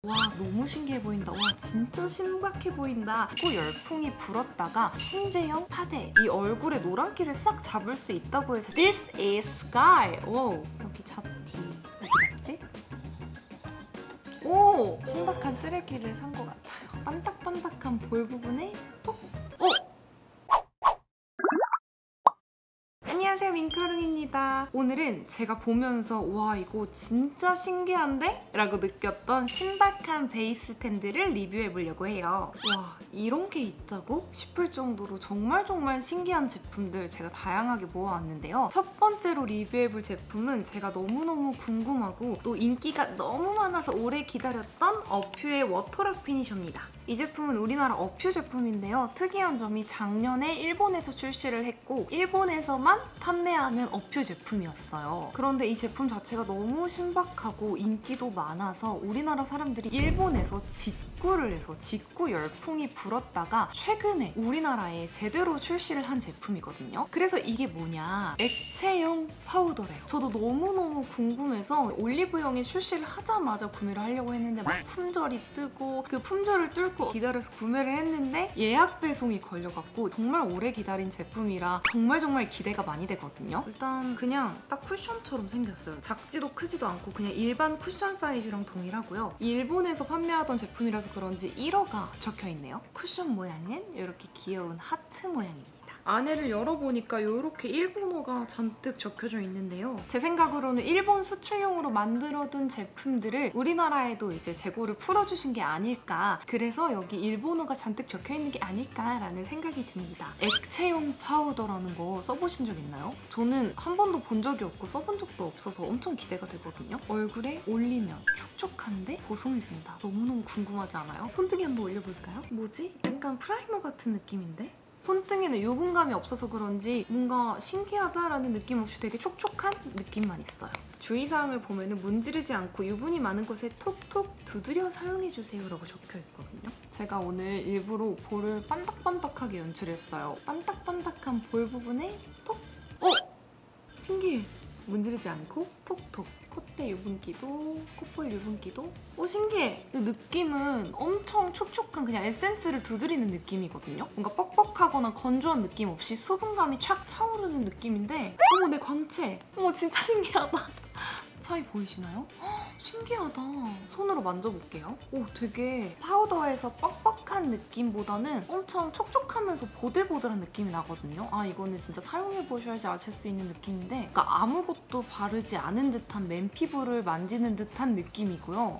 와, 너무 신기해 보인다. 와, 진짜 신박해 보인다. 고 열풍이 불었다가 신재영, 파데 이 얼굴에 노란기를 싹 잡을 수 있다고 해서 This is Sky. 오, 여기 잡티 어디 갔지? 오, 신박한 쓰레기를 산 것 같아요. 반딱반딱한 볼 부분에 톡. 오! 안녕하세요, 민카롱입니다. 오늘은 제가 보면서 와, 이거 진짜 신기한데? 라고 느꼈던 신박한 베이스 스탠드를 리뷰해보려고 해요. 와, 이런 게 있다고? 싶을 정도로 정말 신기한 제품들 제가 다양하게 모아왔는데요. 첫 번째로 리뷰해볼 제품은 제가 너무너무 궁금하고 또 인기가 너무 많아서 오래 기다렸던 어퓨의 워터락 피니셔입니다. 이 제품은 우리나라 어퓨 제품인데요. 특이한 점이 작년에 일본에서 출시를 했고 일본에서만 판매하는 어퓨 제품이었어요. 그런데 이 제품 자체가 너무 신박하고 인기도 많아서 우리나라 사람들이 일본에서 직구를 해서 직구 열풍이 불었다가 최근에 우리나라에 제대로 출시를 한 제품이거든요. 그래서 이게 뭐냐, 액체형 파우더래요. 저도 너무너무 궁금해서 올리브영에 출시를 하자마자 구매를 하려고 했는데 막 품절이 뜨고 그 품절을 뚫고 기다려서 구매를 했는데 예약 배송이 걸려갖고 정말 오래 기다린 제품이라 정말 기대가 많이 되거든요. 일단 그냥 딱 쿠션처럼 생겼어요. 작지도 크지도 않고 그냥 일반 쿠션 사이즈랑 동일하고요. 일본에서 판매하던 제품이라서 그런지 1호가 적혀있네요. 쿠션 모양은 이렇게 귀여운 하트 모양입니다. 안에를 열어보니까 이렇게 일본어가 잔뜩 적혀져 있는데요. 제 생각으로는 일본 수출용으로 만들어둔 제품들을 우리나라에도 이제 재고를 풀어주신 게 아닐까, 그래서 여기 일본어가 잔뜩 적혀있는 게 아닐까라는 생각이 듭니다. 액체용 파우더라는 거 써보신 적 있나요? 저는 한 번도 본 적이 없고 써본 적도 없어서 엄청 기대가 되거든요. 얼굴에 올리면 촉촉한데 보송해진다. 너무너무 궁금하지 않아요? 손등에 한번 올려볼까요? 뭐지? 약간 프라이머 같은 느낌인데? 손등에는 유분감이 없어서 그런지 뭔가 신기하다라는 느낌 없이 되게 촉촉한 느낌만 있어요. 주의사항을 보면은 문지르지 않고 유분이 많은 곳에 톡톡 두드려 사용해주세요 라고 적혀있거든요. 제가 오늘 일부러 볼을 반딱반딱하게 연출했어요. 반딱반딱한 볼 부분에 톡! 신기해! 문지르지 않고 톡톡. 콧대 유분기도, 콧볼 유분기도. 신기해! 느낌은 엄청 촉촉한 그냥 에센스를 두드리는 느낌이거든요. 뭔가 뻑뻑하거나 건조한 느낌 없이 수분감이 촥 차오르는 느낌인데 어머, 내 광채! 어머, 진짜 신기하다. 차이 보이시나요? 신기하다. 손으로 만져볼게요. 오, 되게 파우더에서 뻑뻑한 느낌보다는 엄청 촉촉하면서 보들보들한 느낌이 나거든요. 아, 이거는 진짜 사용해보셔야지 아실 수 있는 느낌인데 그러니까 아무것도 바르지 않은 듯한 맨피부를 만지는 듯한 느낌이고요.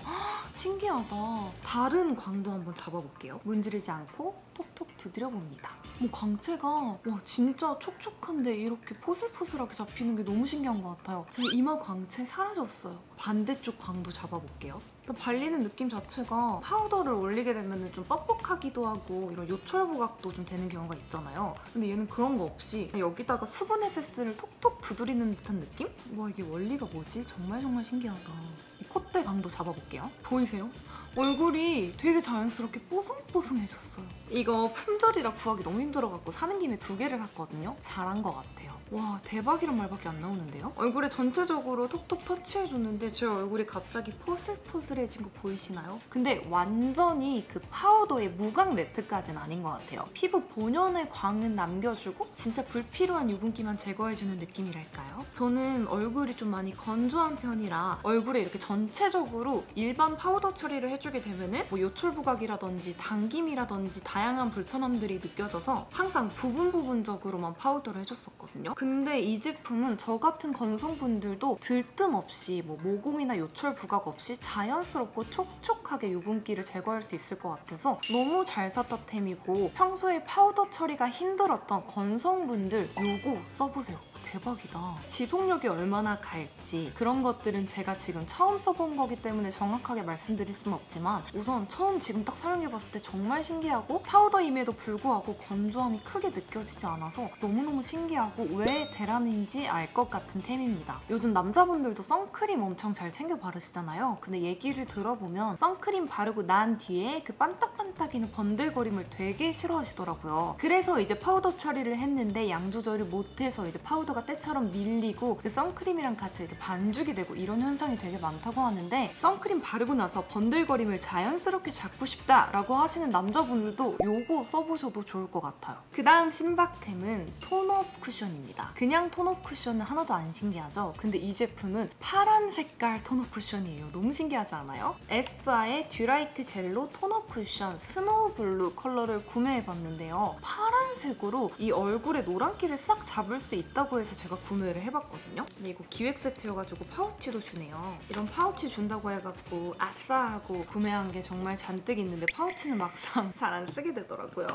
신기하다. 다른 광도 한번 잡아볼게요. 문지르지 않고 톡톡 두드려봅니다. 광채가 와, 진짜 촉촉한데 이렇게 포슬포슬하게 잡히는 게 너무 신기한 것 같아요. 제 이마 광채 사라졌어요. 반대쪽 광도 잡아볼게요. 일단 발리는 느낌 자체가 파우더를 올리게 되면 좀 뻑뻑하기도 하고 이런 요철 부각도 좀 되는 경우가 있잖아요. 근데 얘는 그런 거 없이 여기다가 수분 에센스를 톡톡 두드리는 듯한 느낌? 와, 이게 원리가 뭐지? 정말 신기하다. 이 콧대 강도 잡아볼게요. 보이세요? 얼굴이 되게 자연스럽게 뽀송뽀송해졌어요. 이거 품절이라 구하기 너무 힘들어갖고 사는 김에 2개를 샀거든요. 잘한 것 같아요. 와, 대박이란 말밖에 안 나오는데요? 얼굴에 전체적으로 톡톡 터치해줬는데 제 얼굴이 갑자기 포슬포슬해진 거 보이시나요? 근데 완전히 그 파우더의 무광 매트까지는 아닌 것 같아요. 피부 본연의 광은 남겨주고 진짜 불필요한 유분기만 제거해주는 느낌이랄까요? 저는 얼굴이 좀 많이 건조한 편이라 얼굴에 이렇게 전체적으로 일반 파우더 처리를 해주게 되면은 뭐 요철 부각이라든지 당김이라든지 다양한 불편함들이 느껴져서 항상 부분적으로만 파우더를 해줬었거든요. 근데 이 제품은 저 같은 건성분들도 들뜸 없이 뭐 모공이나 요철 부각 없이 자연스럽고 촉촉하게 유분기를 제거할 수 있을 것 같아서 너무 잘 샀다 템이고 평소에 파우더 처리가 힘들었던 건성분들 요거 써보세요. 대박이다. 지속력이 얼마나 갈지 그런 것들은 제가 지금 처음 써본 거기 때문에 정확하게 말씀드릴 수는 없지만 우선 처음 지금 딱 사용해봤을 때 정말 신기하고 파우더임에도 불구하고 건조함이 크게 느껴지지 않아서 너무너무 신기하고 왜 대란인지 알 것 같은 템입니다. 요즘 남자분들도 선크림 엄청 잘 챙겨 바르시잖아요. 근데 얘기를 들어보면 선크림 바르고 난 뒤에 그 반딱반딱이는 번들거림을 되게 싫어하시더라고요. 그래서 이제 파우더 처리를 했는데 양 조절을 못해서 이제 파우더가 컬러가 때처럼 밀리고 그 선크림이랑 같이 이렇게 반죽이 되고 이런 현상이 되게 많다고 하는데, 선크림 바르고 나서 번들거림을 자연스럽게 잡고 싶다라고 하시는 남자분들도 요거 써보셔도 좋을 것 같아요. 그 다음 신박템은 톤업 쿠션입니다. 그냥 톤업 쿠션은 하나도 안 신기하죠? 근데 이 제품은 파란 색깔 톤업 쿠션이에요. 너무 신기하지 않아요? 에스쁘아의 듀라이크 젤로 톤업 쿠션 스노우 블루 컬러를 구매해봤는데요. 파란색으로 이 얼굴에 노란기를 싹 잡을 수 있다고 해서 제가 구매를 해봤거든요. 근데 이거 기획 세트여가지고 파우치도 주네요. 이런 파우치 준다고 해갖고 아싸 하고 구매한 게 정말 잔뜩 있는데 파우치는 막상 잘 안 쓰게 되더라고요.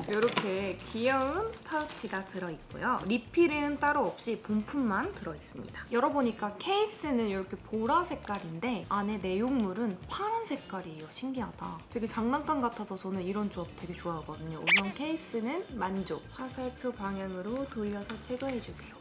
이렇게 귀여운 파우치가 들어있고요. 리필은 따로 없이 본품만 들어있습니다. 열어보니까 케이스는 이렇게 보라 색깔인데 안에 내용물은 파란 색깔이에요. 신기하다. 되게 장난감 같아서 저는 이런 조합 되게 좋아하거든요. 우선 케이스는 만족, 화살표 방향으로 돌려서 제거해주세요.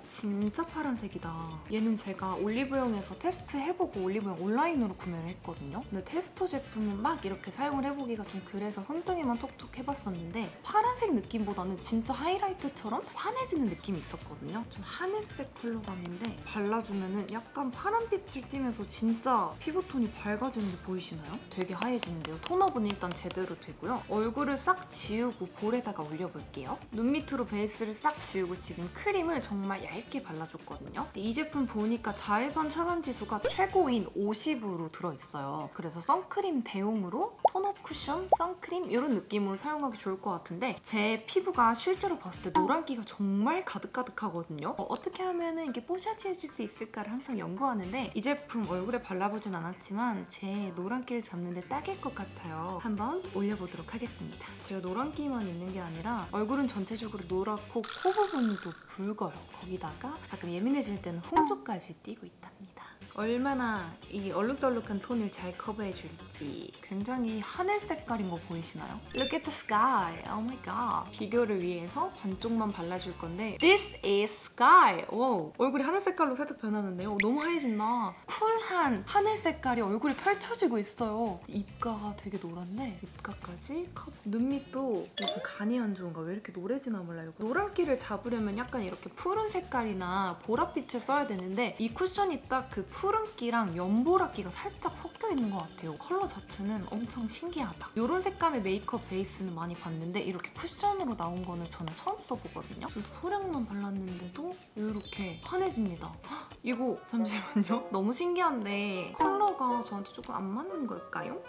진짜 파란색이다. 얘는 제가 올리브영에서 테스트해보고 올리브영 온라인으로 구매를 했거든요. 근데 테스터 제품은 막 이렇게 사용을 해보기가 좀 그래서 손등에만 톡톡 해봤었는데 파란색 느낌보다는 진짜 하이라이트처럼 환해지는 느낌이 있었거든요. 좀 하늘색 컬러 같은데 발라주면은 약간 파란빛을 띠면서 진짜 피부톤이 밝아지는 게 보이시나요? 되게 하얘지는데요. 톤업은 일단 제대로 되고요. 얼굴을 싹 지우고 볼에다가 올려볼게요. 눈 밑으로 베이스를 싹 지우고 지금 크림을 정말 얇게 발라줬거든요. 근데 이 제품 보니까 자외선 차단 지수가 최고인 50으로 들어있어요. 그래서 선크림 대용으로 톤업 쿠션, 선크림 이런 느낌으로 사용하기 좋을 것 같은데 제 피부가 실제로 봤을 때 노란기가 정말 가득가득하거든요. 어떻게 하면 이게 뽀샤시해질 수 있을까를 항상 연구하는데 이 제품 얼굴에 발라보진 않았지만 제 노란기를 잡는데 딱일 것 같아요. 한번 올려보도록 하겠습니다. 제가 노란기만 있는 게 아니라 얼굴은 전체적으로 노랗고 코 부분도 붉어요. 거기다가 가끔 예민해질 때는 홍조까지 띄고 있답니다. 얼마나 이 얼룩덜룩한 톤을 잘 커버해줄지. 굉장히 하늘 색깔인 거 보이시나요? Look at the sky. Oh my god. 비교를 위해서 반쪽만 발라줄 건데 This is sky. 오, 얼굴이 하늘 색깔로 살짝 변하는데요. 너무 하얘진다. 쿨한 하늘 색깔이 얼굴에 펼쳐지고 있어요. 입가가 되게 노란데 입가까지 눈 밑도 약간 간이 안 좋은가? 왜 이렇게 노래지나 몰라요. 노란기를 잡으려면 약간 이렇게 푸른 색깔이나 보랏빛을 써야 되는데 이 쿠션이 딱 그 푸른기랑 연보라기가 살짝 섞여 있는 것 같아요. 컬러 자체는 엄청 신기하다. 이런 색감의 메이크업 베이스는 많이 봤는데 이렇게 쿠션으로 나온 거는 저는 처음 써보거든요. 그래서 소량만 발랐는데도 이렇게 환해집니다. 헉, 이거 잠시만요. 너무 신기한데 컬러가 저한테 조금 안 맞는 걸까요?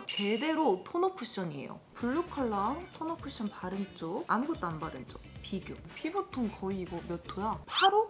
제대로 톤업 쿠션이에요. 블루 컬러 톤업 쿠션 바른 쪽, 아무것도 안 바른 쪽. 비교. 피부톤 거의 이거 몇 호야? 8호?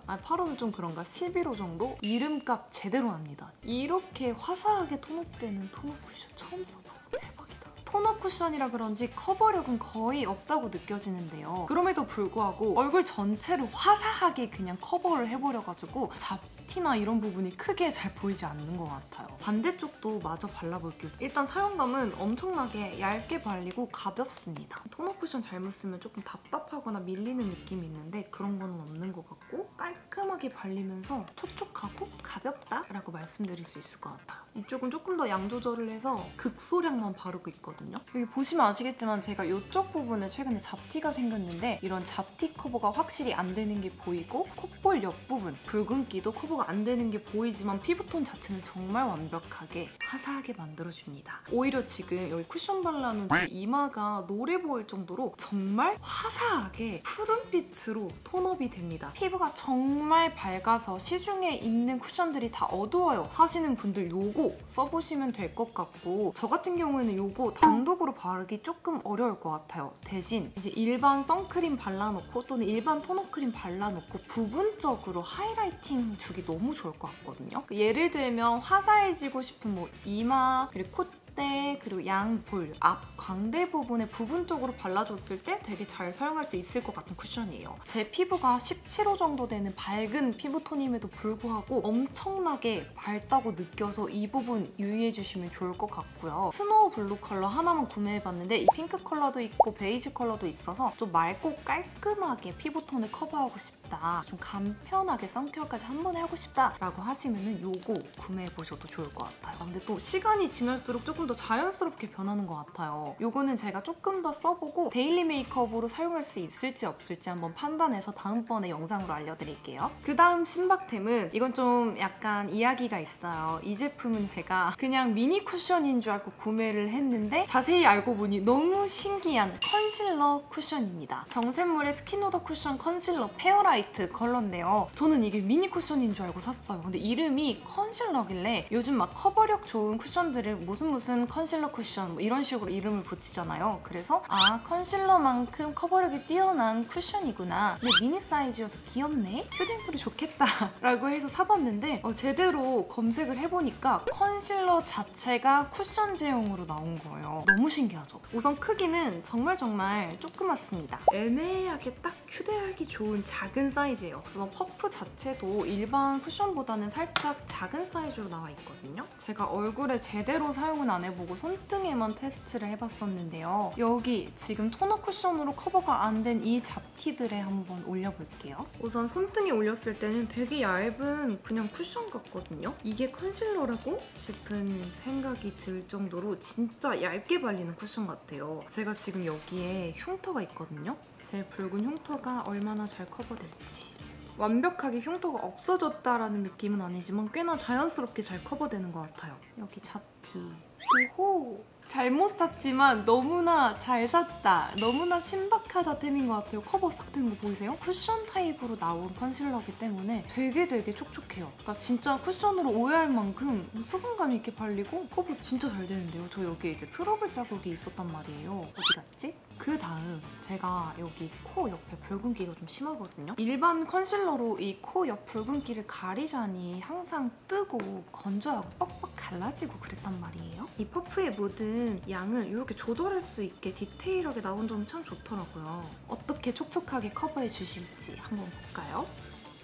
아 8호는 좀 그런가? 11호 정도? 이름값 제대로 합니다. 이렇게 화사하게 톤업되는 톤업 쿠션 처음 써봐요. 대박이다. 톤업 쿠션이라 그런지 커버력은 거의 없다고 느껴지는데요. 그럼에도 불구하고 얼굴 전체를 화사하게 그냥 커버를 해버려가지고 잡티나 이런 부분이 크게 잘 보이지 않는 것 같아요. 반대쪽도 마저 발라볼게요. 일단 사용감은 엄청나게 얇게 발리고 가볍습니다. 톤업 쿠션 잘못 쓰면 조금 답답하거나 밀리는 느낌이 있는데 그런 거는 없는 것 같고 깔끔하게 발리면서 촉촉하고 가볍다라고 말씀드릴 수 있을 것 같아요. 이쪽은 조금 더 양 조절을 해서 극소량만 바르고 있거든요. 여기 보시면 아시겠지만 제가 이쪽 부분에 최근에 잡티가 생겼는데 이런 잡티 커버가 확실히 안 되는 게 보이고 콧볼 옆부분 붉은기도 커버가 안 되는 게 보이지만 피부톤 자체는 정말 완벽하게 화사하게 만들어줍니다. 오히려 지금 여기 쿠션 발라놓은 제 이마가 노래 보일 정도로 정말 화사하게 푸른빛으로 톤업이 됩니다. 피부가 정말 밝아서 시중에 있는 쿠션들이 다 어두워요 하시는 분들 요거 써보시면 될 것 같고 저 같은 경우에는 요거 단독으로 바르기 조금 어려울 것 같아요. 대신 이제 일반 선크림 발라놓고 또는 일반 톤업 크림 발라놓고 부분적으로 하이라이팅 주기 너무 좋을 것 같거든요. 예를 들면 화사해지고 싶은 뭐 이마 그리고 콧대 그리고 양볼, 앞, 광대 부분에 부분적으로 발라줬을 때 되게 잘 사용할 수 있을 것 같은 쿠션이에요. 제 피부가 17호 정도 되는 밝은 피부톤임에도 불구하고 엄청나게 밝다고 느껴서 이 부분 유의해주시면 좋을 것 같고요. 스노우 블루 컬러 하나만 구매해봤는데 이 핑크 컬러도 있고 베이지 컬러도 있어서 좀 맑고 깔끔하게 피부톤을 커버하고 싶다 싶다, 좀 간편하게 선케어까지 한 번에 하고 싶다 라고 하시면은 요거 구매해보셔도 좋을 것 같아요. 근데 또 시간이 지날수록 조금 더 자연스럽게 변하는 것 같아요. 요거는 제가 조금 더 써보고 데일리 메이크업으로 사용할 수 있을지 없을지 한번 판단해서 다음번에 영상으로 알려드릴게요. 그 다음 신박템은 이건 좀 약간 이야기가 있어요. 이 제품은 제가 그냥 미니 쿠션인 줄 알고 구매를 했는데 자세히 알고 보니 너무 신기한 컨실러 쿠션입니다. 정샘물의 스킨오더 쿠션 컨실러 페어라이트 컬러인데요. 저는 이게 미니 쿠션인 줄 알고 샀어요. 근데 이름이 컨실러길래 요즘 막 커버력 좋은 쿠션들을 무슨 컨실러 쿠션 뭐 이런 식으로 이름을 붙이잖아요. 그래서 아, 컨실러만큼 커버력이 뛰어난 쿠션이구나. 근데 미니 사이즈여서 귀엽네? 휴대용으로 좋겠다 라고 해서 사봤는데 제대로 검색을 해보니까 컨실러 자체가 쿠션 제형으로 나온 거예요. 너무 신기하죠? 우선 크기는 정말 조그맣습니다. 애매하게 딱 휴대하기 좋은 작은 사이즈예요. 우선 퍼프 자체도 일반 쿠션보다는 살짝 작은 사이즈로 나와 있거든요. 제가 얼굴에 제대로 사용은 안 해보고 손등에만 테스트를 해봤었는데요. 여기 지금 토너 쿠션으로 커버가 안 된 이 잡티들에 한번 올려볼게요. 우선 손등에 올렸을 때는 되게 얇은 그냥 쿠션 같거든요. 이게 컨실러라고 싶은 생각이 들 정도로 진짜 얇게 발리는 쿠션 같아요. 제가 지금 여기에 흉터가 있거든요. 제 붉은 흉터가 얼마나 잘 커버될지. 완벽하게 흉터가 없어졌다라는 느낌은 아니지만 꽤나 자연스럽게 잘 커버되는 것 같아요. 여기 잡티. 오호! 잘못 샀지만 너무나 잘 샀다. 너무나 신박하다 템인 것 같아요. 커버 싹 되는 거 보이세요? 쿠션 타입으로 나온 컨실러기 때문에 되게 좋촉해요. 그러니까 진짜 쿠션으로 오해할 만큼 수분감 있게 발리고 커버 진짜 잘 되는데요. 저 여기에 이제 트러블 자국이 있었단 말이에요. 어디 갔지? 그 다음 제가 여기 코 옆에 붉은기가 좀 심하거든요. 일반 컨실러로 이 코 옆 붉은기를 가리자니 항상 뜨고 건조하고 뻑뻑 갈라지고 그랬단 말이에요. 이 퍼프에 묻은 양을 이렇게 조절할 수 있게 디테일하게 나온 점이 참 좋더라고요. 어떻게 촉촉하게 커버해 주실지 한번 볼까요?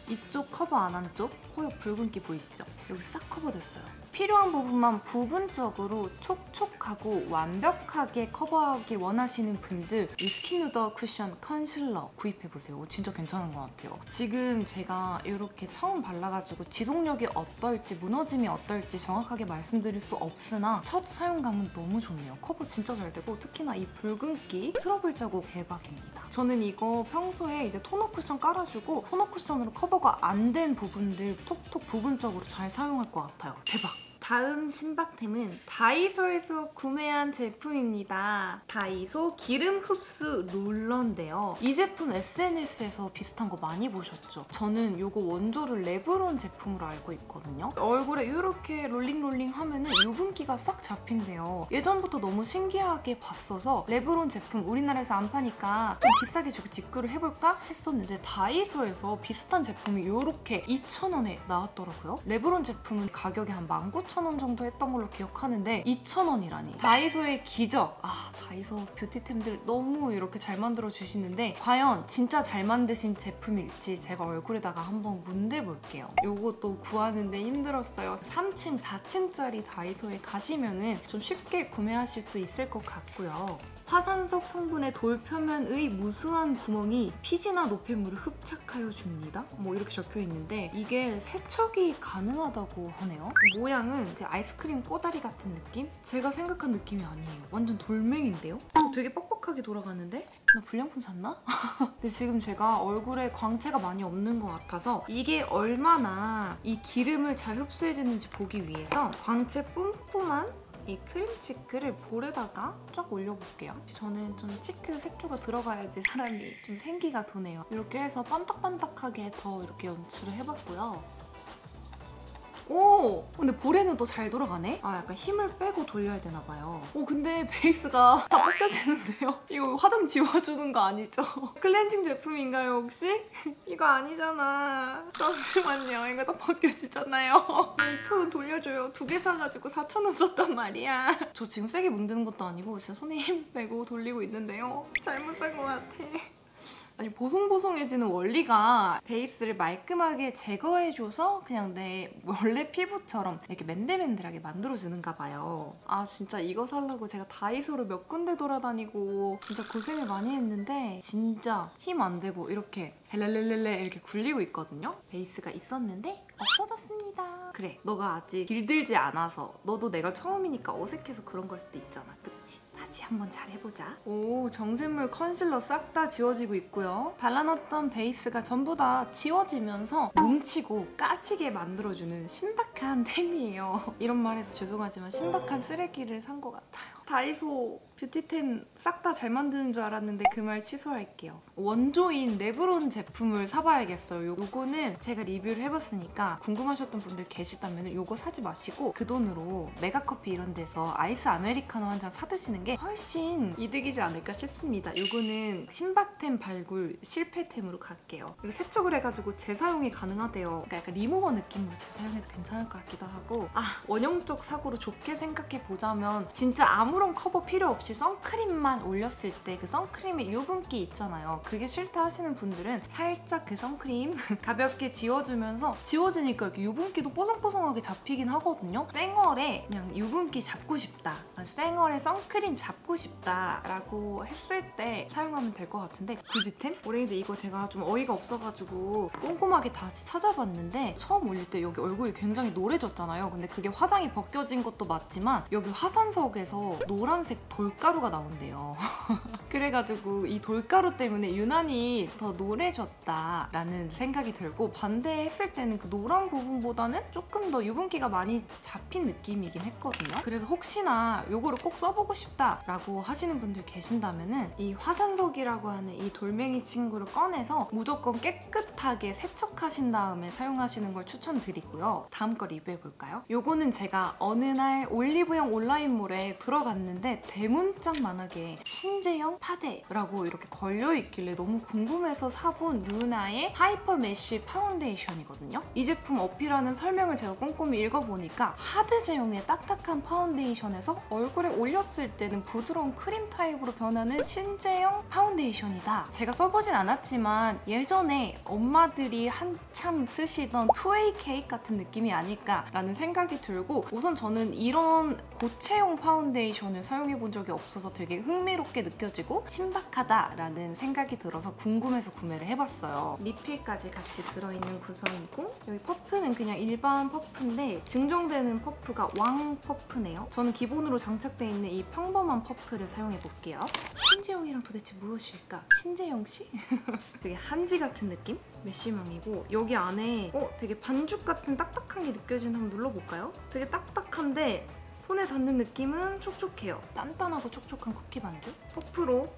이쪽 커버 안 한 쪽 코 옆 붉은기 보이시죠? 여기 싹 커버됐어요. 필요한 부분만 부분적으로 촉촉하고 완벽하게 커버하길 원하시는 분들 이 스킨누더 쿠션 컨실러 구입해보세요. 진짜 괜찮은 것 같아요. 지금 제가 이렇게 처음 발라가지고 지속력이 어떨지 무너짐이 어떨지 정확하게 말씀드릴 수 없으나 첫 사용감은 너무 좋네요. 커버 진짜 잘 되고 특히나 이 붉은기 트러블 자국 대박입니다. 저는 이거 평소에 이제 토너 쿠션 깔아주고 토너 쿠션으로 커버가 안 된 부분들 톡톡 부분적으로 잘 사용할 것 같아요. 대박! 다음 신박템은 다이소에서 구매한 제품입니다. 다이소 기름 흡수 롤러인데요. 이 제품 SNS에서 비슷한 거 많이 보셨죠? 저는 이거 원조를 레브론 제품으로 알고 있거든요. 얼굴에 이렇게 롤링 하면은 유분기가 싹 잡힌대요. 예전부터 너무 신기하게 봤어서 레브론 제품 우리나라에서 안 파니까 좀 비싸게 주고 직구를 해볼까 했었는데 다이소에서 비슷한 제품이 이렇게 2,000원에 나왔더라고요. 레브론 제품은 가격이 한 19,000원 정도 했던 걸로 기억하는데 2,000원이라니. 다이소의 기적. 아, 다이소 뷰티템들 너무 이렇게 잘 만들어 주시는데 과연 진짜 잘 만드신 제품일지 제가 얼굴에다가 한번 문대볼게요. 요것도 구하는데 힘들었어요. 3층, 4층짜리 다이소에 가시면은 좀 쉽게 구매하실 수 있을 것 같고요. 화산석 성분의 돌 표면의 무수한 구멍이 피지나 노폐물을 흡착하여 줍니다. 뭐 이렇게 적혀 있는데 이게 세척이 가능하다고 하네요. 모양은 그 아이스크림 꼬다리 같은 느낌? 제가 생각한 느낌이 아니에요. 완전 돌멩인데요? 되게 뻑뻑하게 돌아가는데? 나 불량품 샀나? 근데 지금 제가 얼굴에 광채가 많이 없는 것 같아서 이게 얼마나 이 기름을 잘 흡수해주는지 보기 위해서 광채 뿜뿜한 이 크림치크를 볼에다가 쫙 올려볼게요. 저는 좀 치크 색조가 들어가야지 사람이 좀 생기가 도네요. 이렇게 해서 반딱반딱하게 더 이렇게 연출을 해봤고요. 오! 근데 볼에는 또 잘 돌아가네? 아, 약간 힘을 빼고 돌려야 되나 봐요. 오, 근데 베이스가 다 벗겨지는데요? 이거 화장 지워주는 거 아니죠? 클렌징 제품인가요, 혹시? 이거 아니잖아. 잠시만요. 이거 다 벗겨지잖아요. 2,000원 돌려줘요. 2개 사가지고 4,000원 썼단 말이야. 저 지금 세게 문드는 것도 아니고 진짜 손에 힘 빼고 돌리고 있는데요. 잘못 산 것 같아. 아니 보송보송해지는 원리가 베이스를 말끔하게 제거해줘서 그냥 내 원래 피부처럼 이렇게 맨들맨들하게 만들어주는가 봐요. 아 진짜 이거 살려고 제가 다이소를 몇 군데 돌아다니고 진짜 고생을 많이 했는데 진짜 힘 안 되고 이렇게 헬렐렐렐레 이렇게 굴리고 있거든요. 베이스가 있었는데 없어졌습니다. 그래, 너가 아직 길들지 않아서 너도 내가 처음이니까 어색해서 그런 걸 수도 있잖아. 그치? 다시 한번 잘 해보자. 오, 정샘물 컨실러 싹 다 지워지고 있고요. 발라놨던 베이스가 전부 다 지워지면서 뭉치고 까지게 만들어주는 신박한 템이에요. 이런 말 해서 죄송하지만 신박한 쓰레기를 산 것 같아요. 다이소 뷰티템 싹 다 잘 만드는 줄 알았는데 그 말 취소할게요. 원조인 레브론 제품을 사봐야겠어요. 요거는 제가 리뷰를 해봤으니까 궁금하셨던 분들 계시다면 요거 사지 마시고 그 돈으로 메가커피 이런 데서 아이스 아메리카노 한 잔 사드시는 게 훨씬 이득이지 않을까 싶습니다. 요거는 신박템 발굴 실패템으로 갈게요. 그리고 세척을 해가지고 재사용이 가능하대요. 그러니까 약간 리무버 느낌으로 재사용해도 괜찮을 것 같기도 하고, 아, 원형적 사고로 좋게 생각해보자면 진짜 아무런 커버 필요 없이 선크림만 올렸을 때 그 선크림의 유분기 있잖아요. 그게 싫다 하시는 분들은 살짝 그 선크림 가볍게 지워주면서, 지워지니까 이렇게 유분기도 뽀송뽀송하게 잡히긴 하거든요. 쌩얼에 그냥 유분기 잡고 싶다, 쌩얼에 선크림 잡고 싶다 라고 했을 때 사용하면 될 것 같은데, 구지템? 올해 이거 제가 좀 어이가 없어가지고 꼼꼼하게 다시 찾아봤는데 처음 올릴 때 여기 얼굴이 굉장히 노래졌잖아요. 근데 그게 화장이 벗겨진 것도 맞지만 여기 화산석에서 노란색 돌가루가 나온대요. 그래가지고 이 돌가루 때문에 유난히 더 노래졌다라는 생각이 들고, 반대했을 때는 그 노란 부분보다는 조금 더 유분기가 많이 잡힌 느낌이긴 했거든요. 그래서 혹시나 요거를 꼭 써보고 싶다라고 하시는 분들 계신다면은 이 화산석이라고 하는 이 돌멩이 친구를 꺼내서 무조건 깨끗하게 세척하신 다음에 사용하시는 걸 추천드리고요. 다음 거 리뷰해볼까요? 요거는 제가 어느 날 올리브영 온라인몰에 들어갔는데 대문짝만하게 신제형 파데라고 이렇게 걸려있길래 너무 궁금해서 사본 루나의 하이퍼 메쉬 파운데이션이거든요. 이 제품 어필하는 설명을 제가 꼼꼼히 읽어보니까 하드 제형의 딱딱한 파운데이션에서 얼굴에 올렸을 때는 부드러운 크림 타입으로 변하는 신제형 파운데이션이다. 제가 써보진 않았지만 예전에 엄마들이 한참 쓰시던 2A 케이크 같은 느낌이 아닐까라는 생각이 들고, 우선 저는 이런 고체형 파운데이션을 사용해본 적이 없어서 되게 흥미롭게 느껴지고 신박하다라는 생각이 들어서 궁금해서 구매를 해봤어요. 리필까지 같이 들어있는 구성이고, 여기 퍼프는 그냥 일반 퍼프인데 증정되는 퍼프가 왕 퍼프네요. 저는 기본으로 장착되어 있는 이 평범한 퍼프를 사용해볼게요. 신재영이랑 도대체 무엇일까? 신재영씨? 되게 한지 같은 느낌? 메쉬망이고, 여기 안에 되게 반죽 같은 딱딱한 게 느껴지는, 한번 눌러볼까요? 되게 딱딱한데 손에 닿는 느낌은 촉촉해요. 단단하고 촉촉한 쿠키 반죽? 퍼프로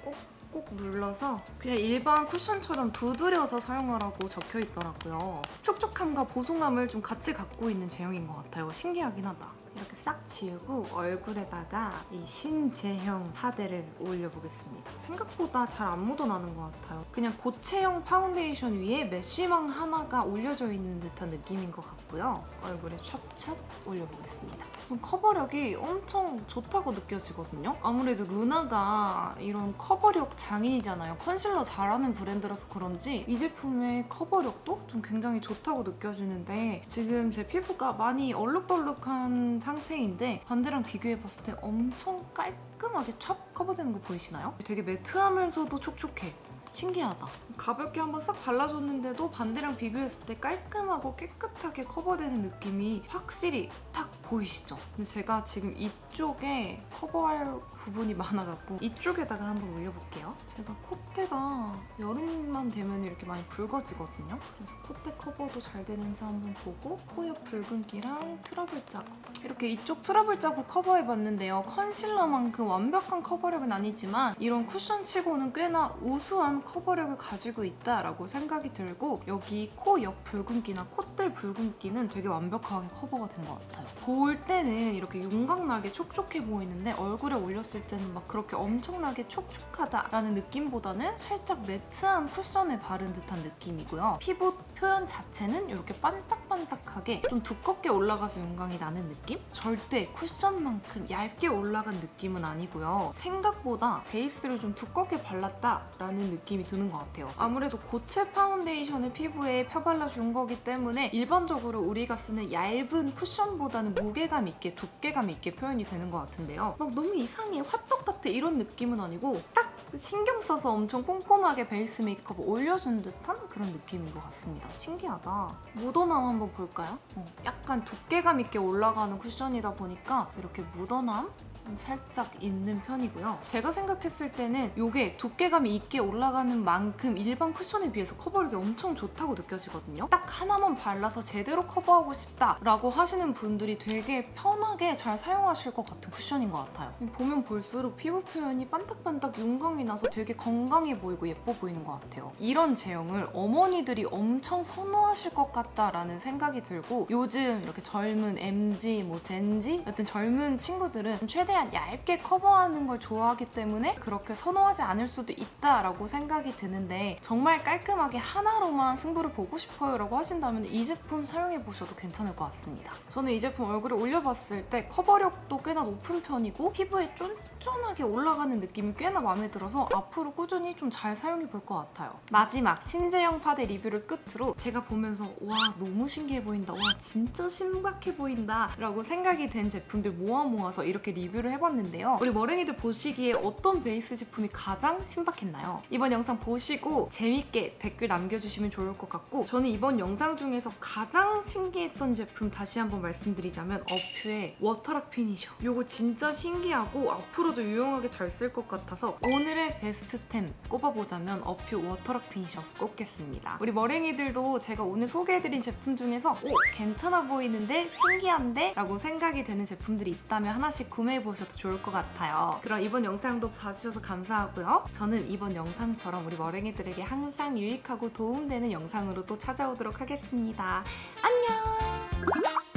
꾹꾹 눌러서 그냥 일반 쿠션처럼 두드려서 사용하라고 적혀있더라고요. 촉촉함과 보송함을 좀 같이 갖고 있는 제형인 것 같아요. 신기하긴 하다. 이렇게 싹 지우고 얼굴에다가 이 신제형 파데를 올려보겠습니다. 생각보다 잘 안 묻어나는 것 같아요. 그냥 고체형 파운데이션 위에 메쉬망 하나가 올려져 있는 듯한 느낌인 것 같고요. 얼굴에 찹찹 올려보겠습니다. 우선 커버력이 엄청 좋다고 느껴지거든요. 아무래도 루나가 이런 커버력 장인이잖아요. 컨실러 잘하는 브랜드라서 그런지 이 제품의 커버력도 좀 굉장히 좋다고 느껴지는데, 지금 제 피부가 많이 얼룩덜룩한 상태인데 반대랑 비교해봤을 때 엄청 깔끔하게 촥 커버되는 거 보이시나요? 되게 매트하면서도 촉촉해. 신기하다. 가볍게 한번 싹 발라줬는데도 반대랑 비교했을 때 깔끔하고 깨끗하게 커버되는 느낌이 확실히 딱 보이시죠? 근데 제가 지금 이쪽에 커버할 부분이 많아갖고 이쪽에다가 한번 올려볼게요. 제가 콧대가 여름만 되면 이렇게 많이 붉어지거든요. 그래서 콧대 커버도 잘 되는지 한번 보고, 코 옆 붉은기랑 트러블 자국, 이렇게 이쪽 트러블 자국 커버해봤는데요. 컨실러만큼 완벽한 커버력은 아니지만 이런 쿠션치고는 꽤나 우수한 커버력을 가지고 있다라고 생각이 들고, 여기 코 옆 붉은기나 콧대 붉은기는 되게 완벽하게 커버가 된 것 같아요. 볼 때는 이렇게 윤곽나게 촉촉해 보이는데 얼굴에 올렸을 때는 막 그렇게 엄청나게 촉촉하다라는 느낌보다는 살짝 매트한 쿠션을 바른 듯한 느낌이고요. 피부 표현 자체는 이렇게 반딱반딱하게 좀 두껍게 올라가서 윤광이 나는 느낌? 절대 쿠션만큼 얇게 올라간 느낌은 아니고요. 생각보다 베이스를 좀 두껍게 발랐다라는 느낌이 드는 것 같아요. 아무래도 고체 파운데이션을 피부에 펴발라준 거기 때문에 일반적으로 우리가 쓰는 얇은 쿠션보다는 무게감 있게, 두께감 있게 표현이 되는 것 같은데요. 막 너무 이상해, 화떡 같아 이런 느낌은 아니고 딱 신경 써서 엄청 꼼꼼하게 베이스 메이크업을 올려준 듯한 그런 느낌인 것 같습니다. 신기하다. 묻어남 한번 볼까요? 약간 두께감 있게 올라가는 쿠션이다 보니까 이렇게 묻어남 살짝 있는 편이고요. 제가 생각했을 때는 이게 두께감이 있게 올라가는 만큼 일반 쿠션에 비해서 커버력이 엄청 좋다고 느껴지거든요. 딱 하나만 발라서 제대로 커버하고 싶다라고 하시는 분들이 되게 편하게 잘 사용하실 것 같은 쿠션인 것 같아요. 보면 볼수록 피부 표현이 반딱반딱 윤광이 나서 되게 건강해 보이고 예뻐 보이는 것 같아요. 이런 제형을 어머니들이 엄청 선호하실 것 같다라는 생각이 들고 요즘 이렇게 젊은 MZ, 젠지 여튼 젊은 친구들은 최대한 얇게 커버하는 걸 좋아하기 때문에 그렇게 선호하지 않을 수도 있다라고 생각이 드는데 정말 깔끔하게 하나로만 승부를 보고 싶어요 라고 하신다면 이 제품 사용해보셔도 괜찮을 것 같습니다. 저는 이 제품 얼굴에 올려봤을 때 커버력도 꽤나 높은 편이고 피부에 쫀쫀하게 올라가는 느낌이 꽤나 마음에 들어서 앞으로 꾸준히 좀 잘 사용해볼 것 같아요. 마지막 신재영 파데 리뷰를 끝으로 제가 보면서 와 너무 신기해 보인다, 와 진짜 신박해 보인다 라고 생각이 된 제품들 모아서 이렇게 리뷰를 해봤는데요. 우리 머랭이들 보시기에 어떤 베이스 제품이 가장 신박했나요? 이번 영상 보시고 재밌게 댓글 남겨주시면 좋을 것 같고 저는 이번 영상 중에서 가장 신기했던 제품 다시 한번 말씀드리자면 어퓨의 워터락 피니셔. 이거 진짜 신기하고 앞으로도 유용하게 잘 쓸 것 같아서 오늘의 베스트템 꼽아보자면 어퓨 워터락 피니셔 꼽겠습니다. 우리 머랭이들도 제가 오늘 소개해드린 제품 중에서 괜찮아 보이는데 신기한데? 라고 생각이 되는 제품들이 있다면 하나씩 구매해보셔도 좋을 것 같아요. 그럼 이번 영상도 봐주셔서 감사하고요. 저는 이번 영상처럼 우리 머랭이들에게 항상 유익하고 도움되는 영상으로 또 찾아오도록 하겠습니다. 안녕!